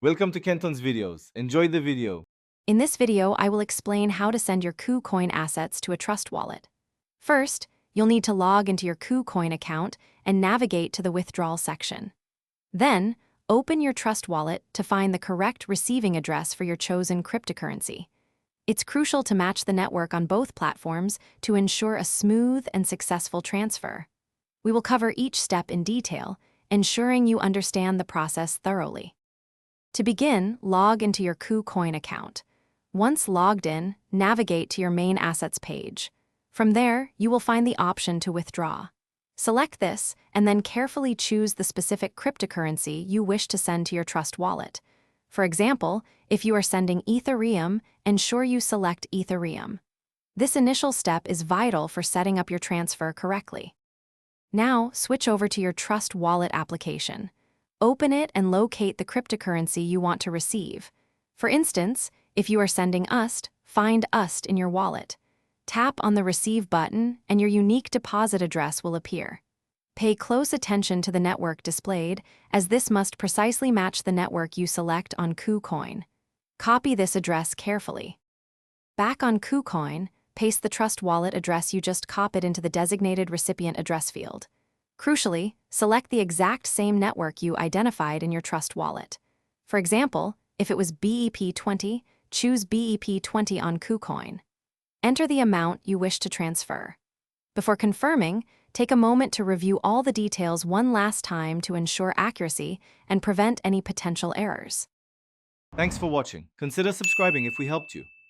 Welcome to Kenton's videos. Enjoy the video. In this video, I will explain how to send your KuCoin assets to a Trust Wallet. First, you'll need to log into your KuCoin account and navigate to the withdrawal section. Then, open your Trust Wallet to find the correct receiving address for your chosen cryptocurrency. It's crucial to match the network on both platforms to ensure a smooth and successful transfer. We will cover each step in detail, ensuring you understand the process thoroughly. To begin, log into your KuCoin account. Once logged in, navigate to your main assets page. From there, you will find the option to withdraw. Select this, and then carefully choose the specific cryptocurrency you wish to send to your Trust Wallet. For example, if you are sending Ethereum, ensure you select Ethereum. This initial step is vital for setting up your transfer correctly. Now, switch over to your Trust Wallet application. Open it and locate the cryptocurrency you want to receive. For instance, if you are sending UST, find UST in your wallet. Tap on the Receive button and your unique deposit address will appear. Pay close attention to the network displayed, as this must precisely match the network you select on KuCoin. Copy this address carefully. Back on KuCoin, paste the Trust Wallet address you just copied into the designated recipient address field. Crucially, select the exact same network you identified in your Trust Wallet. For example, if it was BEP20, choose BEP20 on KuCoin. Enter the amount you wish to transfer. Before confirming, take a moment to review all the details one last time to ensure accuracy and prevent any potential errors. Thanks for watching. Consider subscribing if we helped you.